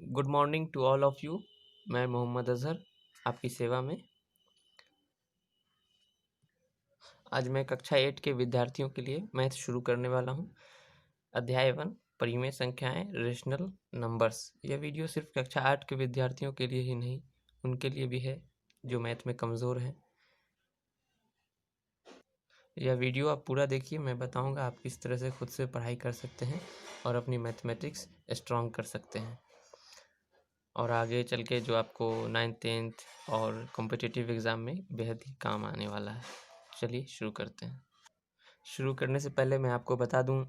Good morning to all of you. मैं मोहम्मद अजहर आपकी सेवा में। आज मैं कक्षा 8 के विद्यार्थियों के लिए मैथ शुरू करने वाला हूं। अध्याय 1 परिमेय संख्याएं रेशनल नंबर्स। यह वीडियो सिर्फ कक्षा 8 के विद्यार्थियों के लिए ही नहीं, उनके लिए भी है जो मैथ में कमज़ोर हैं। यह वीडियो आप पूरा देखिए, मैं बताऊंगा आप किस तरह से खुद से पढ़ाई कर सकते हैं और अपनी मैथमेटिक्स स्ट्रॉन्ग कर सकते हैं, और आगे चल के जो आपको 9th 10th और कॉम्पिटिटिव एग्ज़ाम में बेहद ही काम आने वाला है। चलिए शुरू करते हैं। शुरू करने से पहले मैं आपको बता दूं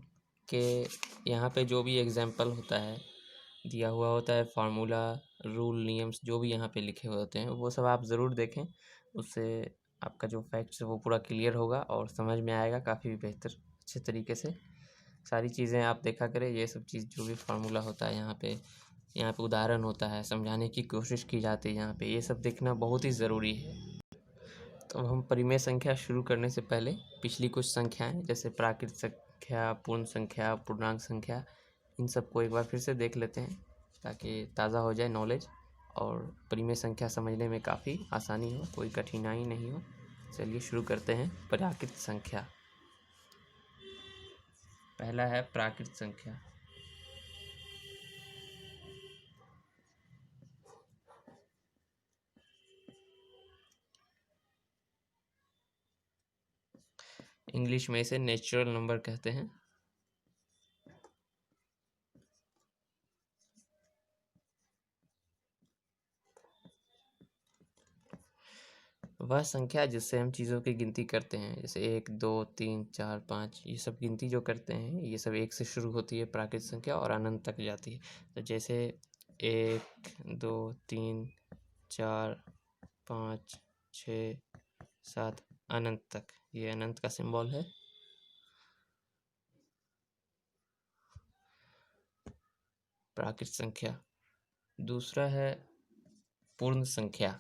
कि यहाँ पे जो भी एग्जाम्पल होता है, दिया हुआ होता है, फार्मूला, रूल, नियम्स जो भी यहाँ पे लिखे हुए होते हैं वो सब आप ज़रूर देखें। उससे आपका जो फैक्ट्स है वो पूरा क्लियर होगा और समझ में आएगा काफ़ी बेहतर अच्छे तरीके से। सारी चीज़ें आप देखा करें, ये सब चीज़ जो भी फार्मूला होता है यहाँ पे उदाहरण होता है, समझाने की कोशिश की जाती है यहाँ पे, ये सब देखना बहुत ही ज़रूरी है। तो हम परिमेय संख्या शुरू करने से पहले पिछली कुछ संख्याएं जैसे प्राकृत संख्या, पूर्ण संख्या, पूर्णांक संख्या, इन सबको एक बार फिर से देख लेते हैं ताकि ताज़ा हो जाए नॉलेज और परिमेय संख्या समझने में काफ़ी आसानी हो, कोई कठिनाई नहीं हो। चलिए शुरू करते हैं। प्राकृत संख्या, पहला है प्राकृत संख्या। इंग्लिश में इसे नेचुरल नंबर कहते हैं। वह संख्या जिससे हम चीज़ों की गिनती करते हैं, जैसे 1 2 3 4 5, ये सब गिनती जो करते हैं ये सब 1 से शुरू होती है प्राकृत संख्या और अनंत तक जाती है। तो जैसे 1 2 3 4 5 6 7 अनंत तक, ये अनंत का सिंबल है। प्राकृत संख्या। दूसरा है पूर्ण संख्या।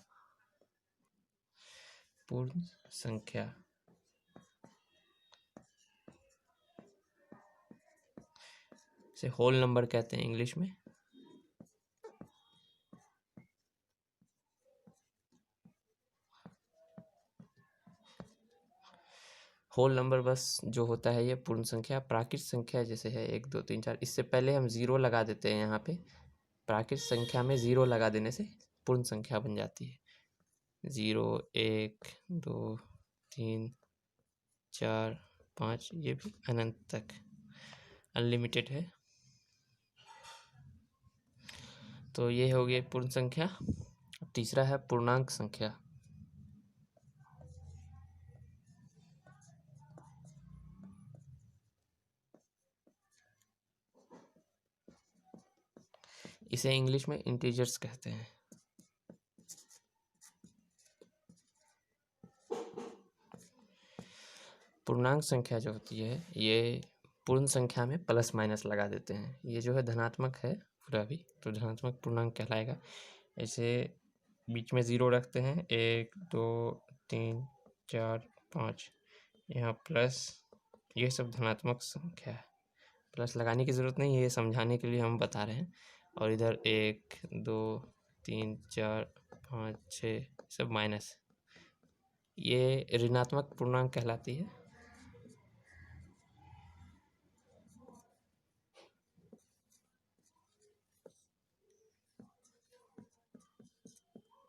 पूर्ण संख्या से होल नंबर कहते हैं इंग्लिश में। होल नंबर बस जो होता है ये पूर्ण संख्या। प्राकृत संख्या जैसे है 1 2 3 4, इससे पहले हम ज़ीरो लगा देते हैं यहाँ पे। प्राकृत संख्या में ज़ीरो लगा देने से पूर्ण संख्या बन जाती है। 0 1 2 3 4 5, ये भी अनंत तक अनलिमिटेड है। तो ये हो गई पूर्ण संख्या। तीसरा है पूर्णांक संख्या। इसे इंग्लिश में इंटीजर्स कहते हैं। पूर्णांक संख्या जो होती है ये पूर्ण संख्या में प्लस माइनस लगा देते हैं। ये जो है धनात्मक है पूरा भी, तो धनात्मक पूर्णांक कहलाएगा। ऐसे बीच में ज़ीरो रखते हैं, 1 2 3 4 5, यहाँ प्लस, ये सब धनात्मक संख्या है। प्लस लगाने की ज़रूरत नहीं है, ये समझाने के लिए हम बता रहे हैं। और इधर 1 2 3 4 5 6 सब माइनस, ये ऋणात्मक पूर्णांक कहलाती है।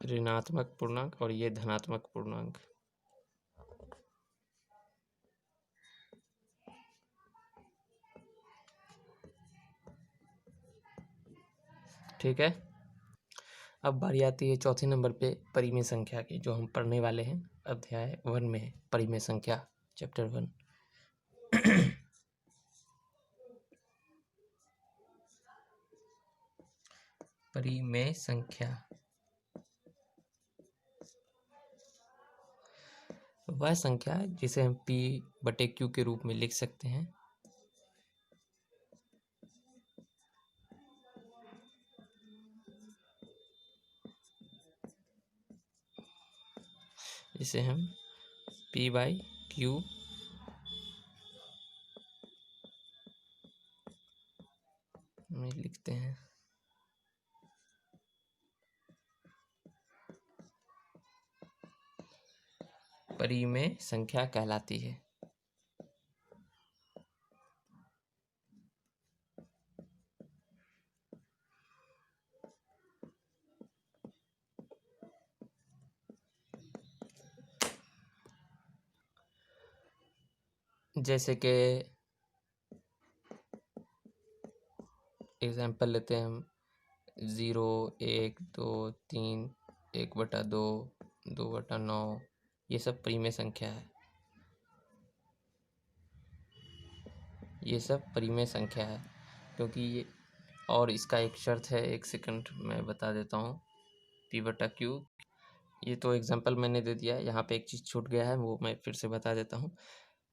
ऋणात्मक पूर्णांक और ये धनात्मक पूर्णांक। ठीक है। अब बारी आती है चौथे नंबर पे परिमेय संख्या की, जो हम पढ़ने वाले हैं अध्याय 1 में है परिमेय संख्या, चैप्टर 1। परिमेय संख्या वह संख्या जिसे हम P/Q के रूप में लिख सकते हैं। जिसे हम P/Q में लिखते हैं। परिमेय संख्या कहलाती है। जैसे कि एग्जाम्पल लेते हैं हम 0, 1, 2, 3, 1/2, 2/9, ये सब परिमेय संख्या है। ये सब परिमेय संख्या है क्योंकि ये, और इसका एक शर्त है, एक सेकंड मैं बता देता हूँ। P/Q, ये तो एग्जाम्पल मैंने दे दिया है, यहाँ पे एक चीज़ छूट गया है, वो मैं फिर से बता देता हूँ।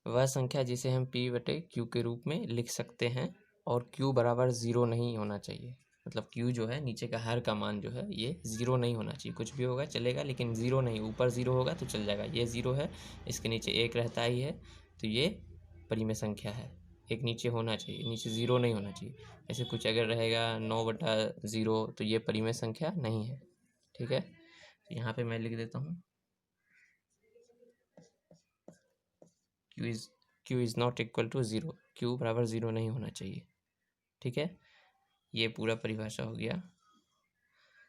वह संख्या जिसे हम P/Q के रूप में लिख सकते हैं और Q बराबर 0 नहीं होना चाहिए। मतलब Q जो है, नीचे का हर का मान जो है, ये 0 नहीं होना चाहिए। कुछ भी होगा चलेगा, लेकिन 0 नहीं। ऊपर 0 होगा तो चल जाएगा। ये 0 है, इसके नीचे 1 रहता ही है, तो ये परिमेय संख्या है। एक नीचे होना चाहिए, नीचे 0 नहीं होना चाहिए। ऐसे कुछ अगर रहेगा 9/0, तो ये परिमेय संख्या नहीं है। ठीक है, तो यहाँ पे मैं लिख देता हूँ Q is not equal to 0। Q बराबर 0 नहीं होना चाहिए। ठीक है, ये पूरा परिभाषा हो गया।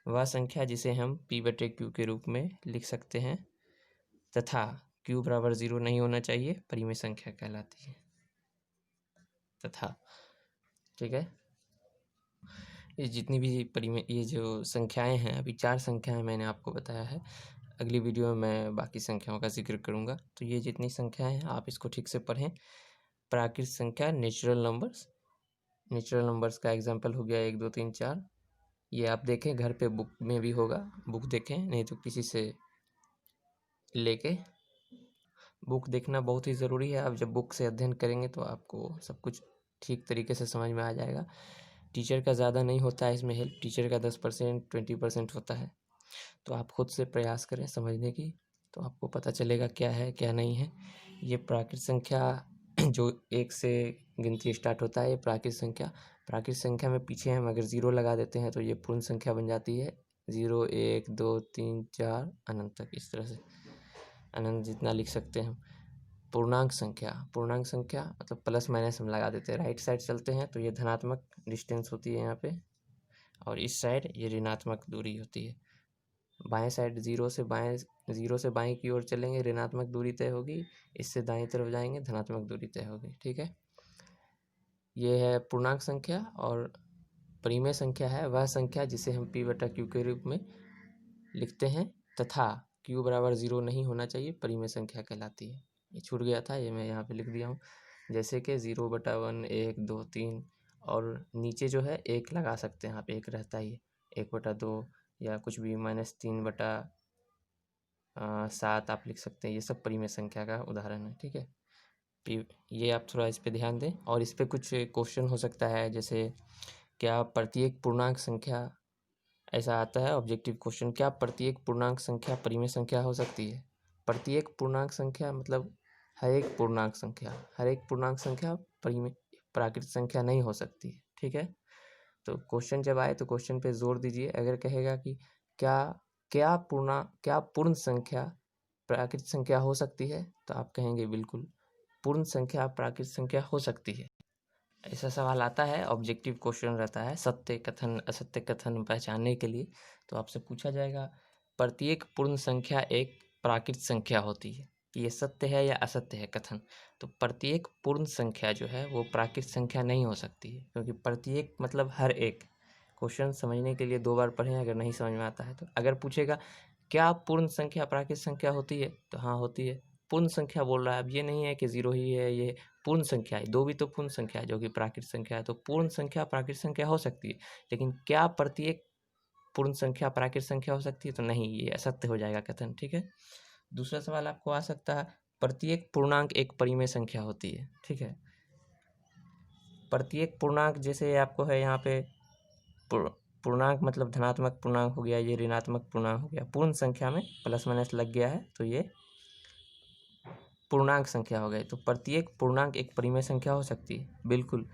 वह संख्या जिसे हम P/Q के रूप में लिख सकते हैं तथा Q बराबर 0 नहीं होना चाहिए, परिमेय संख्या कहलाती है। तथा, ठीक है, ये जितनी भी परिमेय, ये जो संख्याएं हैं, अभी 4 संख्याएं मैंने आपको बताया है। अगली वीडियो में मैं बाकी संख्याओं का जिक्र करूंगा। तो ये जितनी संख्याएं हैं, आप इसको ठीक से पढ़ें। प्राकृत संख्या, नेचुरल नंबर्स। नेचुरल नंबर्स का एग्जाम्पल हो गया 1, 2, 3, 4। ये आप देखें, घर पे बुक में भी होगा, बुक देखें, नहीं तो किसी से लेके। बुक देखना बहुत ही ज़रूरी है। आप जब बुक से अध्ययन करेंगे तो आपको सब कुछ ठीक तरीके से समझ में आ जाएगा। टीचर का ज़्यादा नहीं होता है इसमें हेल्प, टीचर का 10%, 20% होता है। तो आप खुद से प्रयास करें समझने की, तो आपको पता चलेगा क्या है क्या नहीं है। ये प्राकृत संख्या जो 1 से गिनती स्टार्ट होता है, ये प्राकृत संख्या। प्राकृत संख्या में पीछे हम अगर 0 लगा देते हैं तो ये पूर्ण संख्या बन जाती है। 0, 1, 2, 3, 4 अनंत तक, इस तरह से अनंत जितना लिख सकते हैं हम। पूर्णांक संख्या, पूर्णांक संख्या मतलब प्लस माइनस हम लगा देते हैं। राइट साइड चलते हैं तो ये धनात्मक डिस्टेंस होती है यहाँ पे, और इस साइड ये ऋणात्मक दूरी होती है। बाएं साइड 0 से बाएं की ओर चलेंगे, ऋणात्मक दूरी तय होगी। इससे दाएं तरफ जाएंगे, धनात्मक दूरी तय होगी। ठीक है, ये है पूर्णांक संख्या। और परिमेय संख्या है वह संख्या जिसे हम P/Q के रूप में लिखते हैं तथा Q बराबर 0 नहीं होना चाहिए, परिमेय संख्या कहलाती है। ये छूट गया था, ये मैं यहाँ पे लिख दिया हूँ। जैसे कि 0/1, 1, 2, 3, और नीचे जो है 1 लगा सकते हैं आप, 1 रहता ही है। 1/2 या कुछ भी, -3/7 आप लिख सकते हैं। ये सब परिमेय संख्या का उदाहरण है। ठीक है, ये आप थोड़ा इस पे ध्यान दें। और इस पे कुछ क्वेश्चन हो सकता है, जैसे क्या प्रत्येक पूर्णांक संख्या, ऐसा आता है ऑब्जेक्टिव क्वेश्चन, क्या प्रत्येक पूर्णांक संख्या परिमेय संख्या हो सकती है? प्रत्येक पूर्णांक संख्या मतलब हर एक पूर्णांक संख्या परिमेय प्राकृत संख्या नहीं हो सकती। ठीक है, तो क्वेश्चन जब आए तो क्वेश्चन पे जोर दीजिए। अगर कहेगा कि क्या क्या पूर्ण संख्या प्राकृत संख्या हो सकती है, तो आप कहेंगे बिल्कुल पूर्ण संख्या प्राकृत संख्या हो सकती है। ऐसा सवाल आता है, ऑब्जेक्टिव क्वेश्चन रहता है सत्य कथन असत्य कथन पहचानने के लिए। तो आपसे पूछा जाएगा प्रत्येक पूर्ण संख्या एक प्राकृत संख्या होती है, ये सत्य है या असत्य है कथन। तो प्रत्येक पूर्ण संख्या जो है वो प्राकृत संख्या नहीं हो सकती है, क्योंकि प्रत्येक मतलब हर एक। क्वेश्चन समझने के लिए 2 बार पढ़ें, अगर नहीं समझ में आता है तो। अगर पूछेगा क्या पूर्ण संख्या प्राकृत संख्या होती है, तो हाँ होती है। पूर्ण संख्या बोल रहा है, अब ये नहीं है कि 0 ही है, ये पूर्ण संख्या है। 2 भी तो पूर्ण संख्या है जो कि प्राकृत संख्या है। तो पूर्ण संख्या प्राकृत संख्या हो सकती है, लेकिन क्या प्रत्येक पूर्ण संख्या प्राकृत संख्या हो सकती है, तो नहीं, ये असत्य हो जाएगा कथन। ठीक है, दूसरा सवाल आपको आ सकता है, प्रत्येक पूर्णांक एक परिमेय संख्या होती है। ठीक है, प्रत्येक पूर्णांक जैसे आपको है यहाँ पे पूर्णांक मतलब धनात्मक पूर्णांक हो गया, ये ऋणात्मक पूर्णांक हो गया। पूर्ण संख्या में प्लस माइनस लग गया है तो ये पूर्णांक संख्या हो गई। तो प्रत्येक पूर्णांक एक परिमेय संख्या हो सकती है, बिल्कुल।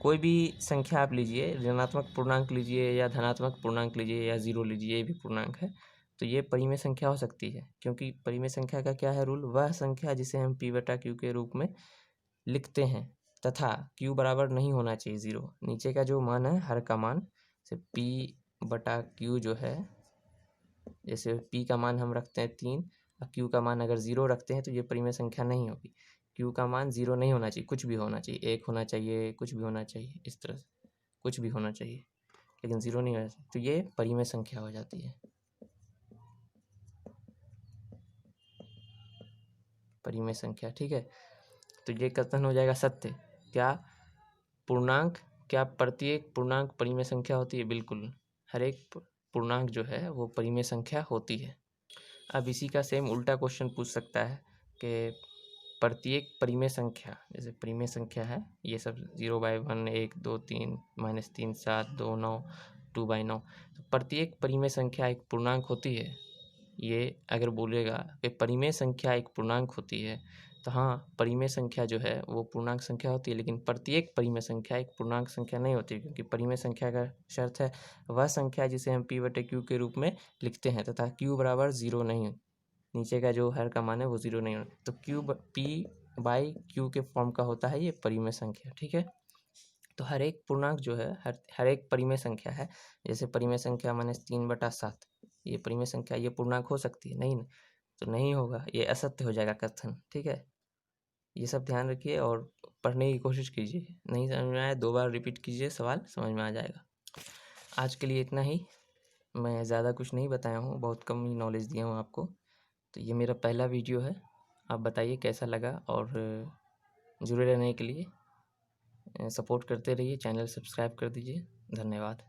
कोई भी संख्या आप लीजिए, ऋणात्मक पूर्णांक लीजिए या धनात्मक पूर्णांक लीजिए या 0 लीजिए, ये भी पूर्णांक है। तो ये परिमेय संख्या हो सकती है, क्योंकि परिमेय संख्या का क्या है रूल, वह संख्या जिसे हम p बटा q के रूप में लिखते हैं तथा q बराबर नहीं होना चाहिए 0। नीचे का जो मान है हर का मान से p बटा q जो है, जैसे p का मान हम रखते हैं 3 और q का मान अगर 0 रखते हैं तो ये परिमेय संख्या नहीं होगी। q का मान 0 नहीं होना चाहिए, कुछ भी होना चाहिए, 1 होना चाहिए, कुछ भी होना चाहिए, इस तरह से कुछ भी होना चाहिए, लेकिन 0 नहीं होना चाहिए, तो ये परिमेय संख्या हो जाती है, परिमेय संख्या। ठीक है, तो ये कथन हो जाएगा सत्य। क्या पूर्णांक, क्या प्रत्येक पूर्णांक परिमेय संख्या होती है? बिल्कुल, हर एक पूर्णांक जो है वो परिमेय संख्या होती है। अब इसी का सेम उल्टा क्वेश्चन पूछ सकता है कि प्रत्येक परिमेय संख्या, जैसे परिमेय संख्या है ये सब 0/1 1 2 3 -3 7 2 9 2/9, तो प्रत्येक परिमेय संख्या एक पूर्णांक होती है। ये अगर बोलेगा कि परिमेय संख्या एक पूर्णांक होती है, तो हाँ, परिमेय संख्या जो है वो पूर्णांक संख्या होती है, लेकिन प्रत्येक परिमेय संख्या एक पूर्णांक संख्या नहीं होती, क्योंकि परिमेय संख्या का शर्त है वह संख्या जिसे हम p बटे q के रूप में लिखते हैं तथा q बराबर 0 नहीं, नीचे का जो हर का मान है वो 0 नहीं होना, तो p/q के फॉर्म का होता है ये परिमेय संख्या। ठीक है, तो हर एक पूर्णांक जो है हर एक परिमेय संख्या है, जैसे परिमेय संख्या -3/7, ये परिमेय संख्या, ये पूर्णांक हो सकती है? नहीं ना, तो नहीं होगा, ये असत्य हो जाएगा कथन। ठीक है, ये सब ध्यान रखिए और पढ़ने की कोशिश कीजिए, नहीं समझ में आया 2 बार रिपीट कीजिए, सवाल समझ में आ जाएगा। आज के लिए इतना ही, मैं ज़्यादा कुछ नहीं बताया हूँ, बहुत कम ही नॉलेज दिया हूँ आपको। तो ये मेरा पहला वीडियो है, आप बताइए कैसा लगा, और जुड़े रहने के लिए सपोर्ट करते रहिए, चैनल सब्सक्राइब कर दीजिए। धन्यवाद।